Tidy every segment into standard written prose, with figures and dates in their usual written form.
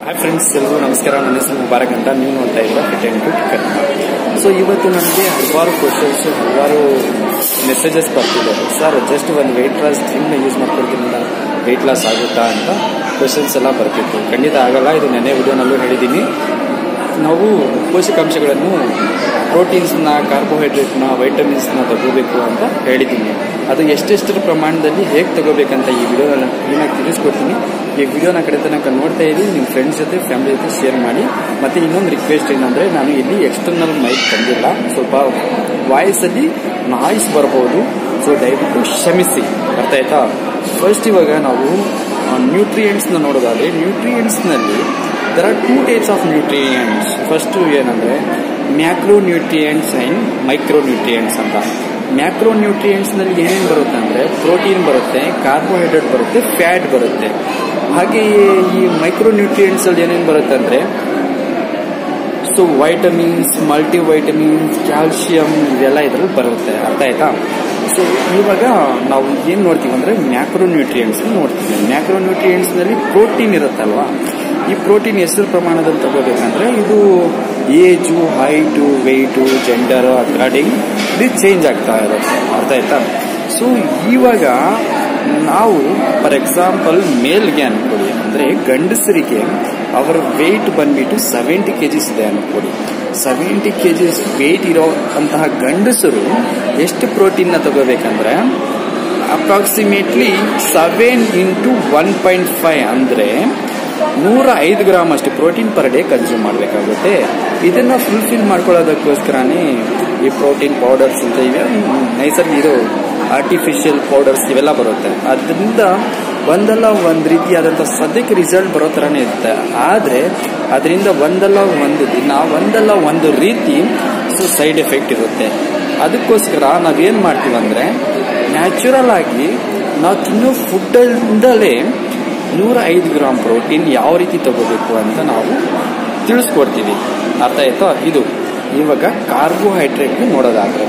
Hi friends, ಎಲ್ಲರೂ ನಮಸ್ಕಾರ. ನನ್ನ ಹೆಸರು ಮುಬಾರಕ್ ಅಂತ. ನೀವು ನೋಡ್ತಾ ಇದ್ದೀರಾ fit and cute Kannada. So ಇವತ್ತು ನನಗೆ ಹಲವಾರು ಕ್ವಶನ್ಸ್, ಹಲವಾರು ಮೆಸೇಜಸ್ ಬರ್ತಿದೆ. ಸರ್, ಜಸ್ಟ್ ಒಂದು ವೆಯ್ಟ್ ಲಾಸ್ ಜಿಮ್ನ ಯೂಸ್ ಮಾಡ್ಕೊಡ್ತೀನಿ, ವೆಯ್ಟ್ ಲಾಸ್ ಆಗುತ್ತಾ ಅಂತ ಕ್ವಶನ್ಸ್ ಎಲ್ಲ ಬರ್ತಿತ್ತು. ಖಂಡಿತ ಆಗಲ್ಲ. ಇದು ನೆನ್ನೆ ವಿಡಿಯೋನಲ್ಲೂ ಹೇಳಿದ್ದೀನಿ. ನಾವು ಪೋಷಕಾಂಶಗಳನ್ನು, ಪ್ರೋಟೀನ್ಸ್ನ, ಕಾರ್ಬೋಹೈಡ್ರೇಟ್ನ, ವೈಟಮಿನ್ಸ್ನ ತಗೋಬೇಕು ಅಂತ ಹೇಳಿದ್ದೀನಿ. ಅದು ಎಷ್ಟೆಷ್ಟರ ಪ್ರಮಾಣದಲ್ಲಿ ಹೇಗೆ ತಗೋಬೇಕಂತ ಈ ವಿಡಿಯೋನ ಕ್ಲೀನಾಗಿ ತಿಳಿಸ್ಕೊಡ್ತೀನಿ. ಈ ವಿಡಿಯೋನ ಕಡೆ ತನಕ ನೋಡ್ತಾ ಇದ್ದೀನಿ. ನಿಮ್ಮ ಫ್ರೆಂಡ್ಸ್ ಜೊತೆ, ಫ್ಯಾಮಿಲಿ ಜೊತೆ ಶೇರ್ ಮಾಡಿ. ಮತ್ತು ಇನ್ನೊಂದು ರಿಕ್ವೆಸ್ಟ್ ಏನಂದರೆ, ನಾನು ಇಲ್ಲಿ ಎಕ್ಸ್ಟರ್ನಲ್ ಮೈಕ್ ತಂದಿಲ್ಲ, ಸ್ವಲ್ಪ ವಾಯ್ಸಲ್ಲಿ ನಾಯ್ಸ್ ಬರ್ಬೋದು. ಸೊ ದಯವಿಟ್ಟು ಕ್ಷಮಿಸಿ, ಅರ್ಥ ಆಯ್ತಾ? ಫಸ್ಟ್ ಇವಾಗ ನಾವು ನ್ಯೂಟ್ರಿಯೆಂಟ್ಸ್ನ ನೋಡೋದಾದರೆ, ನ್ಯೂಟ್ರಿಯೆಂಟ್ಸ್ನಲ್ಲಿ there are two types of nutrients. First ಏನಂದರೆ macro nutrients and micro nutrients ಅಂತ. ಮ್ಯಾಕ್ರೋ ನ್ಯೂಟ್ರಿಯೆಂಟ್ಸ್ನಲ್ಲಿ ಏನೇನು ಬರುತ್ತೆ ಅಂದರೆ, ಪ್ರೋಟೀನ್ ಬರುತ್ತೆ, ಕಾರ್ಬೋಹೈಡ್ರೇಟ್ ಬರುತ್ತೆ, ಫ್ಯಾಟ್ ಬರುತ್ತೆ. ಹಾಗೆಯೇ ಈ ಮೈಕ್ರೋ ನ್ಯೂಟ್ರಿಯೆಂಟ್ಸಲ್ಲಿ ಏನೇನು ಬರುತ್ತೆ ಅಂದರೆ, ಸೊ ವೈಟಮಿನ್ಸ್, ಮಲ್ಟಿವೈಟಮಿನ್ಸ್, ಕ್ಯಾಲ್ಶಿಯಂ ಇವೆಲ್ಲ ಇದರಲ್ಲಿ ಬರುತ್ತೆ. ಅರ್ಥ ಆಯ್ತಾ? ಸೊ ಇವಾಗ ನಾವು ಏನು ನೋಡ್ತೀವಿ ಅಂದರೆ, ಮ್ಯಾಕ್ರೋ ನ್ಯೂಟ್ರಿಯೆಂಟ್ಸ್ ನೋಡ್ತೀವಿ. ಮ್ಯಾಕ್ರೋ ನ್ಯೂಟ್ರಿಯೆಂಟ್ಸ್ನಲ್ಲಿ ಪ್ರೋಟೀನ್ ಇರುತ್ತಲ್ವಾ, ಈ ಪ್ರೋಟೀನ್ ಎಷ್ಟು ಪ್ರಮಾಣದಲ್ಲಿ ತಗೋಬೇಕಂದ್ರೆ, ಇದು age, height, weight, gender according ಇದು ಚೇಂಜ್ ಆಗ್ತಾ ಇರುತ್ತೆ. ಅರ್ಥ ಆಯ್ತಾ? ಸೊ ಇವಾಗ ನಾವು ಫಾರ್ ಎಕ್ಸಾಂಪಲ್ ಮೇಲ್ಗೆ ಅನ್ಕೊಳ್ಳಿ, ಅಂದರೆ ಗಂಡಸರಿಗೆ ಅವರ ವೆಯ್ಟ್ ಬಂದ್ಬಿಟ್ಟು 70 kgs ಇದೆ ಅನ್ಕೊಳ್ಳಿ. 70 kgs ವೆಯ್ಟ್ ಇರೋ ಅಂತಹ ಗಂಡಸರು ಎಷ್ಟು ಪ್ರೋಟೀನ್ನ ತಗೋಬೇಕಂದ್ರೆ, ಅಪ್ರಾಕ್ಸಿಮೇಟ್ಲಿ 7 × 1.5 ಅಂದರೆ 105 ಗ್ರಾಮ್ ಅಷ್ಟು ಪ್ರೋಟೀನ್ ಪರ್ ಡೇ ಕನ್ಸ್ಯೂಮ್ ಮಾಡಬೇಕಾಗುತ್ತೆ. ಇದನ್ನು ಫುಲ್ಫಿಲ್ ಮಾಡ್ಕೊಳ್ಳೋದಕ್ಕೋಸ್ಕರನೇ ಈ ಪ್ರೋಟೀನ್ ಪೌಡರ್ಸ್ ಅಂತ ಇವೆ, ನೈಸರ್ಗಿಕ ಇದು ಆರ್ಟಿಫಿಷಿಯಲ್ ಪೌಡರ್ಸ್ ಇವೆಲ್ಲ ಬರುತ್ತೆ. ಅದರಿಂದ ಒಂದಲ್ಲ ಒಂದು ರೀತಿಯಾದಂಥ ಸದ್ಯಕ್ಕೆ ರಿಸಲ್ಟ್ ಬರೋ ಥರನೇ ಇರುತ್ತೆ. ಆದರೆ ಅದರಿಂದ ಒಂದಲ್ಲ ಒಂದು ದಿನ, ಒಂದಲ್ಲ ಒಂದು ರೀತಿ ಸೈಡ್ ಎಫೆಕ್ಟ್ ಇರುತ್ತೆ. ಅದಕ್ಕೋಸ್ಕರ ನಾವೇನು ಮಾಡ್ತೀವಿ ಅಂದರೆ, ನ್ಯಾಚುರಲ್ ಆಗಿ ನಾವು ತಿನ್ನೋ ಫುಡ್ಡಿಂದಲೇ 105 ಗ್ರಾಮ್ ಪ್ರೋಟೀನ್ ಯಾವ ರೀತಿ ತಗೋಬೇಕು ಅಂತ ನಾವು ತಿಳಿಸ್ಕೊಡ್ತೀವಿ. ಅರ್ಥ ಆಯ್ತಾ? ಇದು ಇವಾಗ ಕಾರ್ಬೋಹೈಡ್ರೇಟ್ ನೋಡೋದಾದ್ರೆ,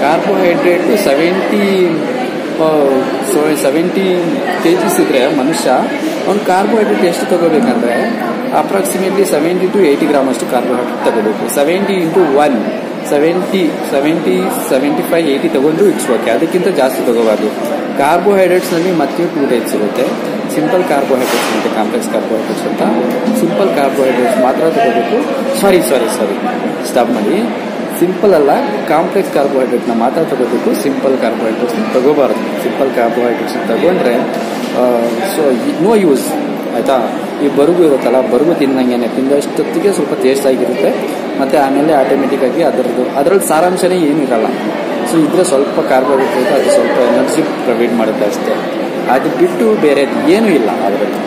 ಕಾರ್ಬೋಹೈಡ್ರೇಟು 70 kgs ಇದ್ರೆ ಮನುಷ್ಯ ಅವ್ನು ಕಾರ್ಬೋಹೈಡ್ರೇಟ್ ಎಷ್ಟು ತಗೋಬೇಕಂದ್ರೆ, ಅಪ್ರಾಕ್ಸಿಮೇಟ್ಲಿ 70 to 80 ಗ್ರಾಮ್ ಅಷ್ಟು ಕಾರ್ಬೋಹೈಡ್ರೇಟ್ ತಗೋಬೇಕು. 70 × 1 75, 80 ತಗೊಂಡು ಇಟ್ಸ್ ಓಕೆ. ಅದಕ್ಕಿಂತ ಜಾಸ್ತಿ ತಗೋಬಾರ್ದು. ಕಾರ್ಬೋಹೈಡ್ರೇಟ್ಸ್ನಲ್ಲಿ ಮತ್ತೆ 2 ಟೈಪ್ಸ್ ಇರುತ್ತೆ. ಸಿಂಪಲ್ ಕಾರ್ಬೋಹೈಡ್ರೇಟ್ಸ್ ಮತ್ತು ಕಾಂಪ್ಲೆಕ್ಸ್ ಕಾರ್ಬೋಹೈಡ್ರೇಟ್ಸ್ ಅಂತ. ಸಿಂಪಲ್ ಕಾರ್ಬೋಹೈಡ್ರೇಟ್ಸ್ ಮಾತ್ರ ತಗೋಬೇಕು. ಸಾರಿ ಸ್ಟಾಪ್ ಮಾಡಿ. ಸಿಂಪಲ್ ಅಲ್ಲ, ಕಾಂಪ್ಲೆಕ್ಸ್ ಕಾರ್ಬೋಹೈಡ್ರೇಟ್ನ ಮಾತ್ರ ತಗೋಬೇಕು. ಸಿಂಪಲ್ ಕಾರ್ಬೋಹೈಡ್ರೇಟ್ಸ್ನ ತಗೋಬಾರ್ದು. ಸಿಂಪಲ್ ಕಾರ್ಬೋಹೈಡ್ರೇಟ್ಸ್ನ ತಗೊಂಡ್ರೆ ಸೊ ನೋ ಯೂಸ್. ಆಯಿತಾ? ಈ ಬರುಗು ಇರುತ್ತಲ್ಲ, ಬರುಗು ತಿಂದಷ್ಟೊತ್ತಿಗೆ ಸ್ವಲ್ಪ ಟೇಸ್ಟ್ ಆಗಿರುತ್ತೆ. ಮತ್ತು ಆಮೇಲೆ ಆಟೋಮೆಟಿಕ್ಕಾಗಿ ಅದರಲ್ಲಿ ಸಾರಾಂಶನೇ ಏನಿರಲ್ಲ. ಸೊ ಇದ್ರೆ ಸ್ವಲ್ಪ ಕಾರ್ಬೋಹೈಡ್ರೇಟ್ ಇರುತ್ತೆ, ಅದು ಸ್ವಲ್ಪ ಎನರ್ಜಿ ಪ್ರೊವೈಡ್ ಮಾಡುತ್ತೆ ಅಷ್ಟೇ. ಅದು ಬಿಟ್ಟು ಬೇರೆ ಏನೂ ಇಲ್ಲ ಅದರಲ್ಲಿ.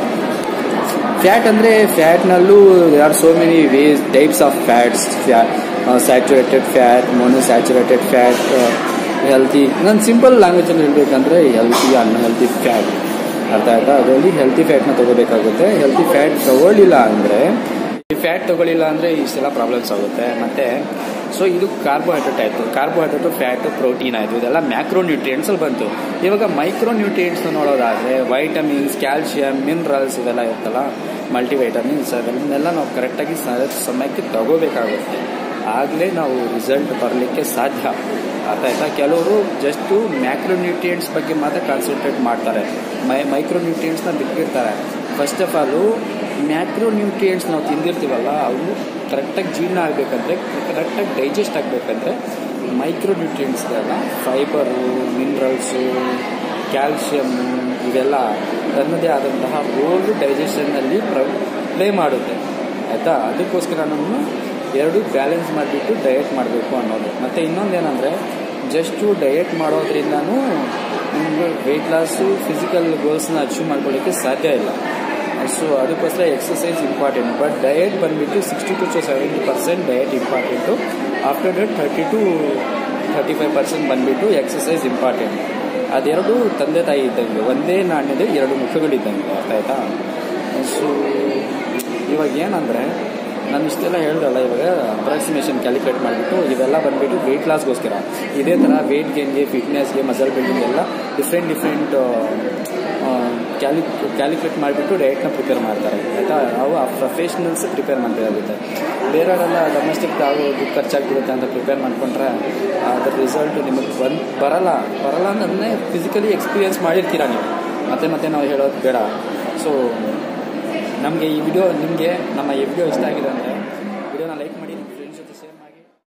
ಫ್ಯಾಟ್ ಅಂದರೆ, ಫ್ಯಾಟ್ನಲ್ಲೂ are so many ways, types of fats. Saturated fat, monosaturated fat, healthy. ನಾನು ಸಿಂಪಲ್ ಲ್ಯಾಂಗ್ವೇಜಲ್ಲಿ ಹೇಳಬೇಕಂದ್ರೆ ಹೆಲ್ತಿ, ಅನ್ಹೆಲ್ತಿ ಫ್ಯಾಟ್. ಅರ್ಥ ಆಯ್ತಾ? ಅದರಲ್ಲಿ ಹೆಲ್ತಿ ಫ್ಯಾಟ್ನ ತಗೋಬೇಕಾಗುತ್ತೆ. ಹೆಲ್ತಿ ಫ್ಯಾಟ್ ತಗೊಳ್ಳಿಲ್ಲ ಅಂದರೆ, ಈ ಫ್ಯಾಟ್ ತಗೊಳ್ಳಿಲ್ಲ ಅಂದರೆ ಇಷ್ಟೆಲ್ಲ ಪ್ರಾಬ್ಲಮ್ಸ್ ಆಗುತ್ತೆ. ಮತ್ತು ಸೊ ಇದು ಕಾರ್ಬೋಹೈಡ್ರೇಟ್ ಆಯಿತು. ಕಾರ್ಬೋಹೈಡ್ರೇಟು, ಫ್ಯಾಟು, ಪ್ರೋಟೀನ್ ಆಯಿತು. ಇದೆಲ್ಲ ಮ್ಯಾಕ್ರೋ ನ್ಯೂಟ್ರಿಯೆಂಟ್ಸಲ್ಲಿ ಬಂತು. ಇವಾಗ ಮೈಕ್ರೋ ನ್ಯೂಟ್ರಿಯೆಂಟ್ಸ್ನ ನೋಡೋದಾದರೆ, ವೈಟಮಿನ್ಸ್, ಕ್ಯಾಲ್ಶಿಯಂ, ಮಿನರಲ್ಸ್ ಇವೆಲ್ಲ ಇರುತ್ತಲ್ಲ, ಮಲ್ಟಿವೈಟಮಿನ್ಸ್, ಅದನ್ನೆಲ್ಲ ನಾವು ಕರೆಕ್ಟಾಗಿ ಸಮಯಕ್ಕೆ ತಗೋಬೇಕಾಗುತ್ತೆ. ಆಗಲೇ ನಾವು ರಿಸಲ್ಟ್ ಬರಲಿಕ್ಕೆ ಸಾಧ್ಯ. ಅರ್ಥ ಆಯ್ತಾ? ಕೆಲವರು ಜಸ್ಟು ಮ್ಯಾಕ್ರೋ ನ್ಯೂಟ್ರಿಯೆಂಟ್ಸ್ ಬಗ್ಗೆ ಮಾತ್ರ ಕಾನ್ಸಂಟ್ರೇಟ್ ಮಾಡ್ತಾರೆ, ಮೈಕ್ರೋ ನ್ಯೂಟ್ರಿಯೆಂಟ್ಸ್ನ ಬಿಟ್ಟಿರ್ತಾರೆ. First of all macro nutrients ನಾವು ತಿಂದಿರ್ತೀವಲ್ಲ, ಅವು ಕರೆಕ್ಟಾಗಿ ಜೀರ್ಣ ಆಗಬೇಕಂದ್ರೆ, ಕರೆಕ್ಟಾಗಿ ಡೈಜೆಸ್ಟ್ ಆಗಬೇಕಂದ್ರೆ ಮೈಕ್ರೋ ನ್ಯೂಟ್ರಿಯೆಂಟ್ಸ್ಗೆಲ್ಲ ಫೈಬರು, ಮಿನರಲ್ಸು, ಕ್ಯಾಲ್ಶಿಯಮ್ಮು ಇವೆಲ್ಲ ತನ್ನದೇ ಆದಂತಹ ರೋಲು ಡೈಜೆಷನ್ನಲ್ಲಿ ಪ್ಲೇ ಮಾಡುತ್ತೆ. ಆಯಿತಾ? ಅದಕ್ಕೋಸ್ಕರ ನಾವು ಎರಡು ಬ್ಯಾಲೆನ್ಸ್ ಮಾಡಿಬಿಟ್ಟು ಡಯಟ್ ಮಾಡಬೇಕು ಅನ್ನೋದು. ಮತ್ತು ಇನ್ನೊಂದೇನೆಂದರೆ, ಜಸ್ಟು ಡಯಟ್ ಮಾಡೋದ್ರಿಂದನೂ ನಿಮಗೆ ವೆಯ್ಟ್ ಲಾಸು, ಫಿಸಿಕಲ್ ಗೋಲ್ಸ್ನ ಅಚೀವ್ ಮಾಡ್ಕೊಳ್ಳೋಕ್ಕೆ ಸಾಧ್ಯ ಇಲ್ಲ. ಸೊ ಅದಕ್ಕೋಸ್ಕರ ಎಕ್ಸಸೈಸ್ ಇಂಪಾರ್ಟೆಂಟ್. ಬಟ್ ಡಯಟ್ ಬಂದುಬಿಟ್ಟು 60 to 70% diet important. After that 30 to 35% ಬಂದುಬಿಟ್ಟು ಎಕ್ಸಸೈಸ್ ಇಂಪಾರ್ಟೆಂಟ್. ಅದೆರಡು ತಂದೆ ತಾಯಿ ಇದ್ದಂಗೆ, ಒಂದೇ ನಾಣ್ಯದ ಎರಡು ಮುಖಗಳಿದ್ದಂಗೆ. ಅರ್ಥ ಆಯ್ತಾ? ಸೊ ಇವಾಗ ಏನಂದರೆ, ನಾನು ಇಷ್ಟೆಲ್ಲ ಹೇಳ್ದಲ್ಲ, ಇವಾಗ ಅಪ್ರಾಕ್ಸಿಮೇಷನ್ ಕ್ಯಾಲ್ಕುಲೇಟ್ ಮಾಡಿಬಿಟ್ಟು ಇವೆಲ್ಲ ಬಂದುಬಿಟ್ಟು ವೆಯ್ಟ್ ಲಾಸ್ಗೋಸ್ಕರ. ಇದೇ ಥರ ವೆಯ್ಟ್ ಗೇನ್ಗೆ, ಫಿಟ್ನೆಸ್ಗೆ, ಮಸಲ್ ಬಿಲ್ಡಿಂಗ್ ಎಲ್ಲ ಡಿಫ್ರೆಂಟ್ ಕ್ಯಾಲ್ಕುಲೇಟ್ ಮಾಡಿಬಿಟ್ಟು ಡಯಟ್ನ ಪ್ರಿಪೇರ್ ಮಾಡ್ತಾರೆ ಆಯಿತಾ. ಅವು ಆ ಪ್ರೊಫೆಷ್ನಲ್ಸ್ ಪ್ರಿಪೇರ್ ಮಾಡಬೇಕಾಗುತ್ತೆ. ಬೇರೆಯವರೆಲ್ಲ ಡೊಮೆಸ್ಟಿಕ್ ದುಡ್ಡು ಖರ್ಚಾಗ್ಬಿಡುತ್ತೆ ಅಂತ ಪ್ರಿಪೇರ್ ಮಾಡಿಕೊಂಡ್ರೆ ಅದರ ರಿಸಲ್ಟ್ ನಿಮಗೆ ಬರಲ್ಲ ಅಂದ್ರೆ ಫಿಸಿಕಲಿ ಎಕ್ಸ್ಪೀರಿಯೆನ್ಸ್ ಮಾಡಿರ್ತೀರ ನೀವು. ಮತ್ತೆ ನಾವು ಹೇಳೋದು ಬೇಡ. ಸೊ ನಮಗೆ ಈ ವಿಡಿಯೋ ಇಷ್ಟ ಆಗಿದೆ ಅಂದರೆ